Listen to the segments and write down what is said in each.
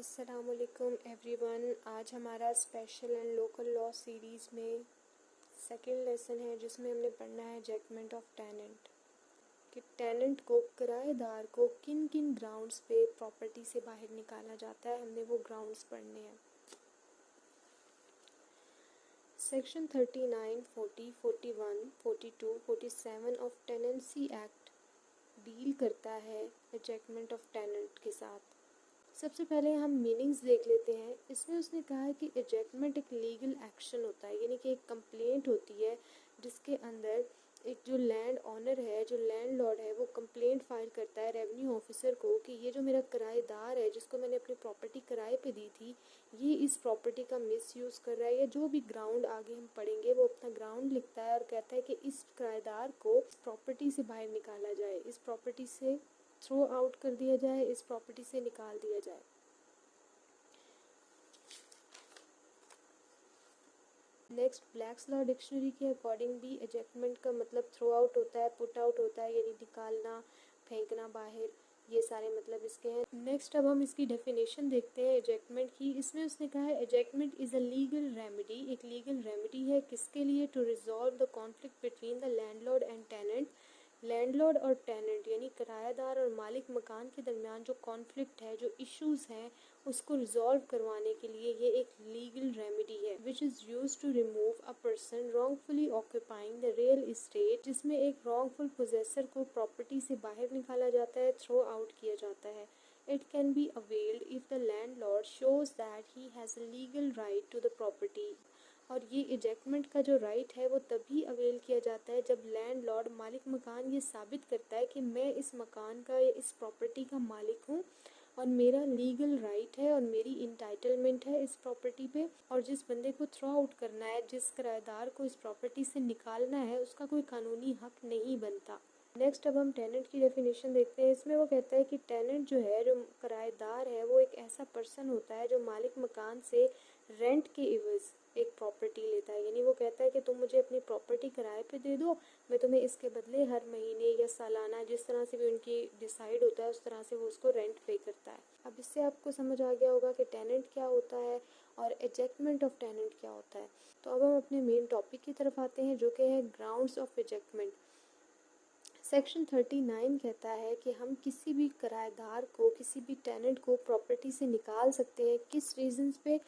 अस्सलामुअलैकुम एवरीवन। आज हमारा special and local law series में सेकंड लेसन है जिसमें हमने पढ़ना है जजमेंट ऑफ टेनेंट कि टेनेंट को किराएदार को किन किन ग्राउंड्स पे प्रॉपर्टी से बाहर निकाला जाता है। हमने वो ग्राउंड्स पढ़ने हैं। Section 39, 40, 41, 42, 47 of tenancy act deal करता है जजमेंट ऑफ टेनेंट के साथ। सबसे पहले हम मीनिंग्स देख लेते हैं। इसमें उसने कहा है कि एजेक्टमेंट एक लीगल एक्शन होता है, यानी कि एक कंप्लेंट होती है जिसके अंदर एक जो लैंड ऑनर है, जो लैंड लॉर्ड है, वो कंप्लेंट फाइल करता है रेवेन्यू ऑफिसर को कि ये जो मेरा किराएदार है जिसको मैंने अपनी प्रॉपर्टी किराए पे दी थी, ये इस प्रॉपर्टी का मिसयूज़ कर रहा है। या जो भी ग्राउंड आगे हम पढ़ेंगे वो अपना ग्राउंड लिखता है और कहता है कि इस किराएदार को प्रॉपर्टी से बाहर निकाला जाए, इस प्रॉपर्टी से थ्रो आउट कर दिया जाए, इस प्रॉपर्टी से निकाल दिया जाए। नेक्स्ट, ब्लैक्स लॉ डिक्शनरी के अकॉर्डिंग भी एजेक्टमेंट का मतलब थ्रो आउट होता है, पुट आउट होता है, यानी निकालना, फेंकना बाहर, ये सारे मतलब इसके हैं। नेक्स्ट अब हम इसकी डेफिनेशन देखते हैं एजेक्टमेंट की। इसमें उसने कहा है ejectment is a legal remedy, एक लीगल रेमेडी है किसके लिए? To resolve the conflict between the landlord and tenant. Landlord और टेनेंट यानी किराएदार और मालिक मकान के दरमियान जो कॉन्फ्लिक्ट है, जो इश्यूज़ हैं, उसको रिजॉल्व करवाने के लिए ये एक लीगल रेमेडी है which is use to remove a person wrongfully occupying the real estate, जिसमें एक रॉन्गफुल पोजेसर को प्रॉपर्टी से बाहर निकाला जाता है, थ्रो आउट किया जाता है। It can be availed if the landlord shows that he has a legal right to the property। और ये इजेक्टमेंट का जो राइट है वो तभी अवेल किया जाता है जब लैंडलॉर्ड, मालिक मकान, ये साबित करता है कि मैं इस मकान का या इस प्रॉपर्टी का मालिक हूँ और मेरा लीगल राइट है और मेरी इंटाइटलमेंट है इस प्रॉपर्टी पे। और जिस बंदे को थ्रो आउट करना है, जिस किराएदार को इस प्रॉपर्टी से निकालना है, उसका कोई कानूनी हक नहीं बनता। नेक्स्ट अब हम टेनेंट की डेफिनेशन देखते हैं। इसमें वो कहता है कि टेनेंट जो है, जो किराएदार है, वो एक ऐसा पर्सन होता है जो मालिक मकान से रेंट के इवज़ एक प्रॉपर्टी लेता है। यानी वो कहता है कि तुम मुझे अपनी प्रॉपर्टी किराए पे दे दो, मैं तुम्हें इसके बदले हर महीने या सालाना, जिस तरह से भी उनकी डिसाइड होता है, उस तरह से वो उसको रेंट पे करता है। अब इससे आपको समझ आ गया होगा कि टेनेंट क्या होता है और एजेक्टमेंट ऑफ टेनेंट क्या होता है। तो अब हम अपने मेन टॉपिक की तरफ आते हैं जो कि है ग्राउंड्स ऑफ एजेक्टमेंट। सेक्शन 39 कहता है कि हम किसी भी किराएदार को, किसी भी टेनेंट को प्रॉपर्टी से निकाल सकते हैं। किस रीजंस पे?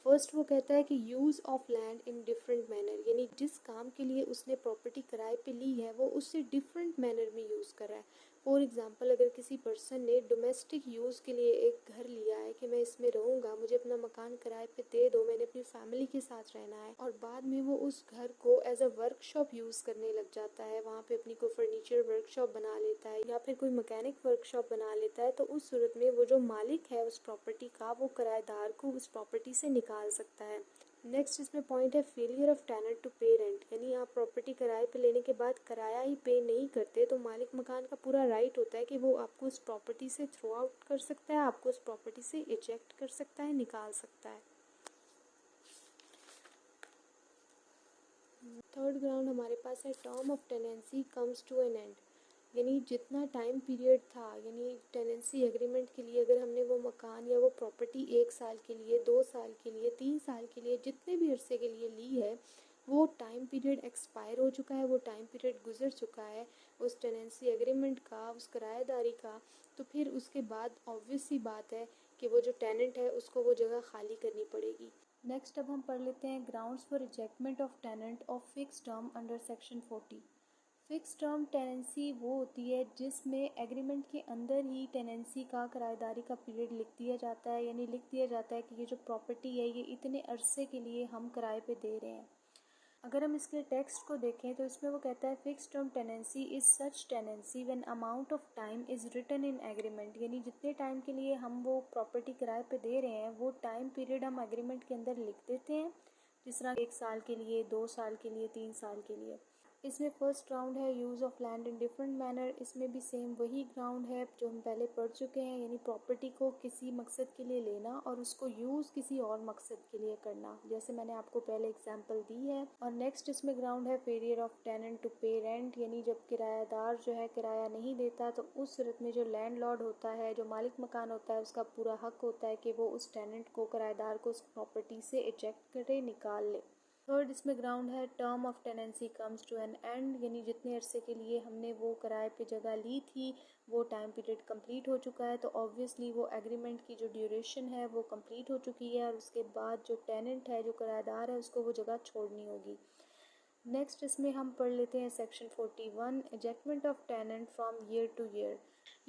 फर्स्ट वो कहता है कि use of land in different manner, यानी जिस काम के लिए उसने प्रॉपर्टी किराए पे ली है वो उससे डिफरेंट मैनर में यूज़ कर रहा है। फॉर एग्जांपल, अगर किसी पर्सन ने डोमेस्टिक यूज़ के लिए एक घर लिया है कि मैं इसमें रहूँगा, मुझे अपना मकान किराए पे दे दो, मैंने अपनी फैमिली के साथ रहना है, और बाद में वो उस घर को एज अ वर्कशॉप यूज़ करने लग जाता है, वहाँ पे अपनी कोई फर्नीचर वर्कशॉप बना लेता है या फिर कोई मैकेनिक वर्कशॉप बना लेता है, तो उस सूरत में वो जो मालिक है उस प्रॉपर्टी का, वो किराएदार को उस प्रॉपर्टी से निकाल सकता है। नेक्स्ट इसमें पॉइंट है failure of tenant to pay rent, यानी आप प्रॉपर्टी किराए पे लेने के बाद किराया ही पे नहीं करते तो मालिक मकान का पूरा राइट होता है कि वो आपको उस प्रॉपर्टी से थ्रो आउट कर सकता है, आपको उस प्रॉपर्टी से इजेक्ट कर सकता है, निकाल सकता है। थर्ड ग्राउंड हमारे पास है term of tenancy comes to an end, यानी जितना टाइम पीरियड था, यानी टेनेंसी एग्रीमेंट के लिए अगर हमने वो मकान या वो प्रॉपर्टी 1 साल के लिए, 2 साल के लिए, 3 साल के लिए, जितने भी अरसे के लिए ली है, वो टाइम पीरियड एक्सपायर हो चुका है, वो टाइम पीरियड गुजर चुका है उस टेनेंसी एग्रीमेंट का, उस किराएदारी का, तो फिर उसके बाद ऑब्वियस सी बात है कि वो जो टेनेंट है उसको वो जगह खाली करनी पड़ेगी। नेक्स्ट अब हम पढ़ लेते हैं grounds for rejectment of tenant of fix term under section 40। Fix term tenancy वो होती है जिसमें एग्रीमेंट के अंदर ही टेनेंसी का, किराएदारी का पीरियड लिख दिया जाता है, यानी लिख दिया जाता है कि ये जो प्रॉपर्टी है ये इतने अरसे के लिए हम किराए पे दे रहे हैं। अगर हम इसके टेक्स्ट को देखें तो इसमें वो कहता है fix term tenancy is such tenancy when amount of time is written in agreement, यानी जितने टाइम के लिए हम वो प्रॉपर्टी किराए पे दे रहे हैं वो टाइम पीरियड हम एग्रीमेंट के अंदर लिख देते हैं, जिस तरह 1 साल के लिए, 2 साल के लिए, 3 साल के लिए। इसमें फर्स्ट ग्राउंड है use of land in different manner. इसमें भी सेम वही ग्राउंड है जो हम पहले पढ़ चुके हैं, यानी प्रॉपर्टी को किसी मकसद के लिए लेना और उसको यूज़ किसी और मकसद के लिए करना, जैसे मैंने आपको पहले एग्जांपल दी है। और नेक्स्ट इसमें ग्राउंड है failure of tenant to pay rent, यानी जब किरायादार जो है किराया नहीं देता तो उस सूरत में जो लैंडलॉर्ड होता है, जो मालिक मकान होता है, उसका पूरा हक होता है कि वो उस टेनेंट को, किराएदार को, उस प्रॉपर्टी से इजेक्ट करे, निकाल ले। थर्ड इसमें ग्राउंड है term of tenancy comes to an end, यानी जितने अरसे के लिए हमने वो किराए पे जगह ली थी वो टाइम पीरियड कंप्लीट हो चुका है, तो ऑब्वियसली वो एग्रीमेंट की जो ड्यूरेशन है वो कंप्लीट हो चुकी है और उसके बाद जो टेनेंट है, जो किराएदार है, उसको वो जगह छोड़नी होगी। नेक्स्ट इसमें हम पढ़ लेते हैं section 41, ejectment of tenant from year to year.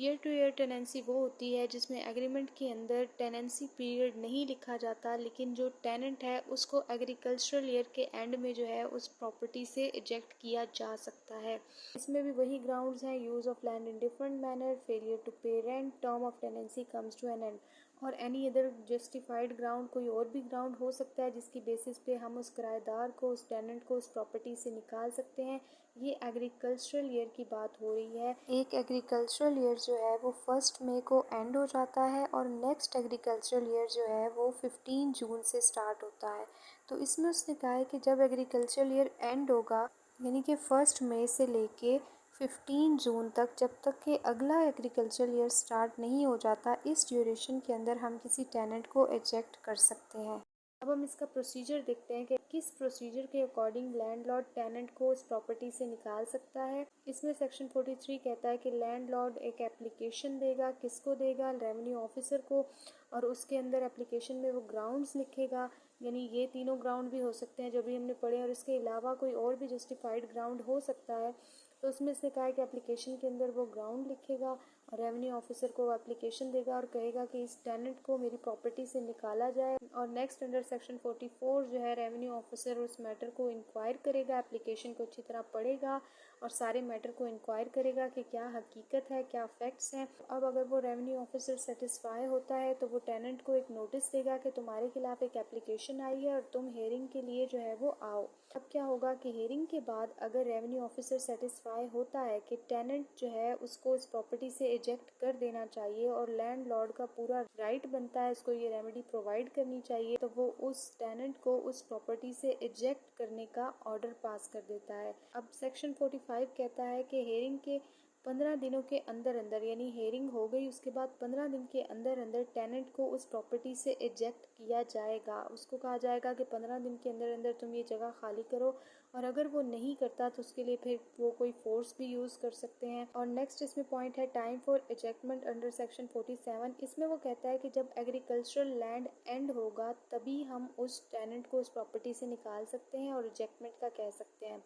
Year to year tenancy वो होती है जिसमें एग्रीमेंट के अंदर टेनेंसी पीरियड नहीं लिखा जाता, लेकिन जो टेनेंट है उसको एग्रीकल्चरल ईयर के एंड में जो है उस प्रॉपर्टी से इजेक्ट किया जा सकता है। इसमें भी वही ग्राउंड्स हैं, use of land in different manner, failure to pay rent, term of tenancy comes to an end, और एनी अदर जस्टिफाइड ग्राउंड, कोई और भी ग्राउंड हो सकता है जिसकी बेसिस पे हम उस किराएदार को, उस टेनेंट को उस प्रॉपर्टी से निकाल सकते हैं। ये एग्रीकल्चरल ईयर की बात हो रही है। एक एग्रीकल्चरल ईयर जो है वो 1 मई को एंड हो जाता है और नेक्स्ट एग्रीकल्चरल ईयर जो है वो 15 जून से स्टार्ट होता है। तो इसमें उसने कहा है कि जब एग्रीकल्चरल ईयर एंड होगा, यानी कि 1 मई से लेके 15 जून तक, जब तक कि अगला एग्रीकल्चरल ईयर स्टार्ट नहीं हो जाता, इस ड्यूरेशन के अंदर हम किसी टेनेंट को इजेक्ट कर सकते हैं। अब हम इसका प्रोसीजर देखते हैं कि किस प्रोसीजर के अकॉर्डिंग लैंडलॉर्ड टेनेंट को उस प्रॉपर्टी से निकाल सकता है। इसमें सेक्शन 43 कहता है कि लैंडलॉर्ड एक एप्लीकेशन देगा, किसको देगा, रेवेन्यू ऑफिसर को, और उसके अंदर एप्लीकेशन में वो ग्राउंड्स लिखेगा, यानी ये तीनों ग्राउंड भी हो सकते हैं जो भी हमने पढ़े, और इसके अलावा कोई और भी जस्टिफाइड ग्राउंड हो सकता है। तो उसमें इसने कहा है कि एप्लीकेशन के अंदर वो ग्राउंड लिखेगा और रेवेन्यू ऑफिसर को एप्लीकेशन देगा और कहेगा कि इस टेनेंट को मेरी प्रॉपर्टी से निकाला जाए। और नेक्स्ट अंडर सेक्शन 44 जो है, रेवेन्यू ऑफिसर उस मैटर को इंक्वायर करेगा, एप्लीकेशन को अच्छी तरह पढ़ेगा और सारे मैटर को इंक्वायर करेगा कि क्या हकीकत है, क्या फैक्ट्स हैं। अब अगर वो रेवेन्यू ऑफिसर सेटिस्फाई होता है तो वो टेनेंट को एक नोटिस देगा कि तुम्हारे खिलाफ एक एप्लीकेशन आई है और तुम हेयरिंग के लिए जो है वो आओ। अब क्या होगा कि हेयरिंग के बाद अगर रेवेन्यू ऑफिसर सेटिस्फाई होता है कि टेनेंट जो है उसको इस प्रॉपर्टी से इजेक्ट कर देना चाहिए और लैंडलॉर्ड का पूरा राइट बनता है उसको ये रेमेडी प्रोवाइड करनी चाहिए, तो वो उस टेनेंट को उस प्रॉपर्टी से इजेक्ट करने का ऑर्डर पास कर देता है। अब सेक्शन 45 कहता है कि हेयरिंग के 15 दिनों के अंदर अंदर, यानी हेयरिंग हो गई उसके बाद 15 दिन के अंदर अंदर टेनेंट को उस प्रॉपर्टी से इजेक्ट किया जाएगा। उसको कहा जाएगा कि 15 दिन के अंदर अंदर तुम ये जगह खाली करो, और अगर वो नहीं करता तो उसके लिए फिर वो कोई फोर्स भी यूज़ कर सकते हैं। और नेक्स्ट इसमें पॉइंट है time for ejectment under section 47। इसमें वो कहता है कि जब एग्रीकल्चरल लैंड एंड होगा तभी हम उस टेनेंट को उस प्रॉपर्टी से निकाल सकते हैं और इजेक्टमेंट का कह सकते हैं,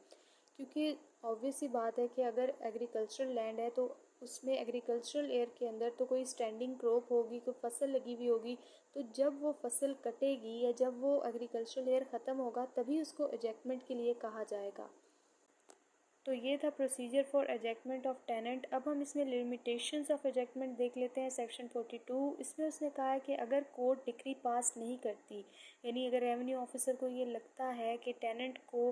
क्योंकि ऑब्वियस सी बात है कि अगर एग्रीकल्चरल लैंड है तो उसमें एग्रीकल्चरल एयर के अंदर तो कोई स्टैंडिंग क्रॉप होगी, कोई फसल लगी हुई होगी, तो जब वो फसल कटेगी या जब वो एग्रीकल्चरल एयर ख़त्म होगा तभी उसको इजेक्टमेंट के लिए कहा जाएगा। तो ये था प्रोसीजर फॉर एजेक्टमेंट ऑफ टेनेंट। अब हम इसमें लिमिटेशंस ऑफ एजेक्टमेंट देख लेते हैं। सेक्शन 42 इसमें उसने कहा है कि अगर कोर्ट डिक्री पास नहीं करती, यानी अगर रेवेन्यू ऑफिसर को ये लगता है कि टेनेंट को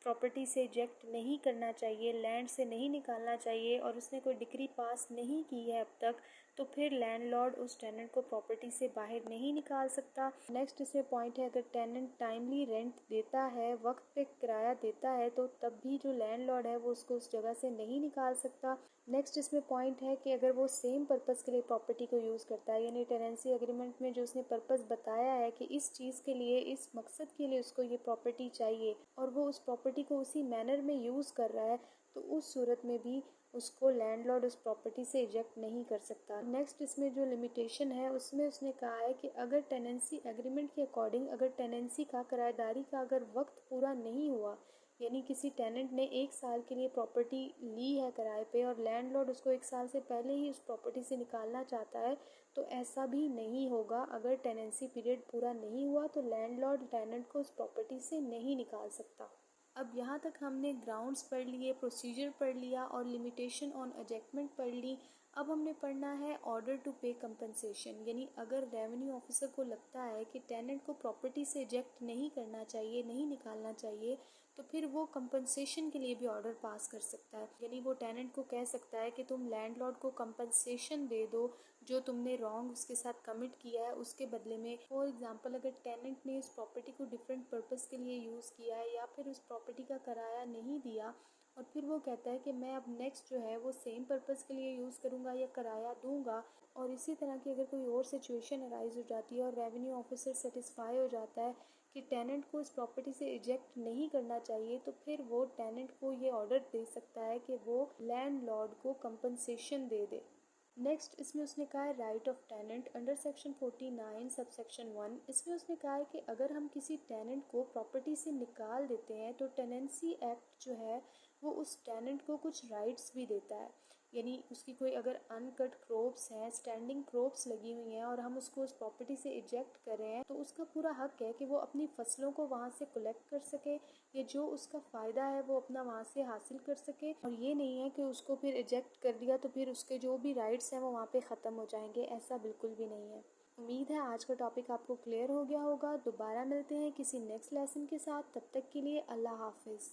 प्रॉपर्टी से इजेक्ट नहीं करना चाहिए, लैंड से नहीं निकालना चाहिए, और उसने कोई डिक्री पास नहीं की है अब तक, तो फिर लैंडलॉर्ड उस टेनेंट को प्रॉपर्टी से बाहर नहीं निकाल सकता। नेक्स्ट इसमें पॉइंट है, अगर टेनेंट टाइमली रेंट देता है, वक्त पे किराया देता है, तो तब भी जो लैंडलॉर्ड है वो उसको उस जगह से नहीं निकाल सकता। नेक्स्ट इसमें पॉइंट है कि अगर वो सेम पर्पज़ के लिए प्रॉपर्टी को यूज़ करता है, यानी टेनेंसी एग्रीमेंट में जो उसने पर्पज़ बताया है कि इस चीज़ के लिए, इस मकसद के लिए उसको ये प्रॉपर्टी चाहिए, और वो उस प्रॉपर्टी को उसी मैनर में यूज़ कर रहा है, तो उस सूरत में भी उसको लैंडलॉर्ड उस प्रॉपर्टी से इजेक्ट नहीं कर सकता। नेक्स्ट इसमें जो लिमिटेशन है उसमें उसने कहा है कि अगर टेनेंसी एग्रीमेंट के अकॉर्डिंग, अगर टेनेंसी का, किराएदारी का अगर वक्त पूरा नहीं हुआ, यानी किसी टेनेंट ने 1 साल के लिए प्रॉपर्टी ली है किराए पे और लैंडलॉर्ड उसको 1 साल से पहले ही उस प्रॉपर्टी से निकालना चाहता है, तो ऐसा भी नहीं होगा। अगर टेनेंसी पीरियड पूरा नहीं हुआ तो लैंडलॉर्ड टेनेंट को उस प्रॉपर्टी से नहीं निकाल सकता। अब यहाँ तक हमने ग्राउंड्स पढ़ लिए, प्रोसीजर पढ़ लिया और लिमिटेशन ऑन एजेक्टमेंट पढ़ ली। अब हमने पढ़ना है ऑर्डर टू पे कंपनसेशन, यानी अगर रेवेन्यू ऑफिसर को लगता है कि टेनेंट को प्रॉपर्टी से इजेक्ट नहीं करना चाहिए, नहीं निकालना चाहिए, तो फिर वो कंपनसेशन के लिए भी ऑर्डर पास कर सकता है। यानी वो टेनेंट को कह सकता है कि तुम लैंडलॉर्ड को कंपनसेशन दे दो जो तुमने रॉन्ग उसके साथ कमिट किया है उसके बदले में। फॉर एग्जांपल अगर टेनेंट ने उस प्रॉपर्टी को डिफरेंट पर्पस के लिए यूज़ किया है या फिर उस प्रॉपर्टी का किराया नहीं दिया और फिर वो कहता है कि मैं अब नेक्स्ट जो है वो सेम पर्पस के लिए यूज़ करूँगा या किराया दूंगा, और इसी तरह की अगर कोई और सिचुएशन अराइज हो जाती है और रेवेन्यू ऑफिसर सेटिस्फाई हो जाता है कि टेनेंट को इस प्रॉपर्टी से इजेक्ट नहीं करना चाहिए, तो फिर वो टेनेंट को ये ऑर्डर दे सकता है कि वो लैंडलॉर्ड को कंपनसेशन दे दे। नेक्स्ट इसमें उसने कहा है right of tenant under section 49 sub section 1। इसमें उसने कहा है कि अगर हम किसी टेनेंट को प्रॉपर्टी से निकाल देते हैं तो टेनेंसी एक्ट जो है वो उस टेनेंट को कुछ राइट्स भी देता है। यानी उसकी कोई अगर अनकट क्रॉप्स हैं, स्टैंडिंग क्रॉप्स लगी हुई हैं और हम उसको उस प्रॉपर्टी से इजेक्ट कर रहे हैं तो उसका पूरा हक है कि वो अपनी फसलों को वहाँ से कलेक्ट कर सके या जो उसका फ़ायदा है वो अपना वहाँ से हासिल कर सके। और ये नहीं है कि उसको फिर इजेक्ट कर दिया तो फिर उसके जो भी राइट्स हैं वो वहाँ पे ख़त्म हो जाएंगे, ऐसा बिल्कुल भी नहीं है। उम्मीद है आज का टॉपिक आपको क्लियर हो गया होगा। दोबारा मिलते हैं किसी नेक्स्ट लेसन के साथ, तब तक के लिए अल्लाह हाफिज़।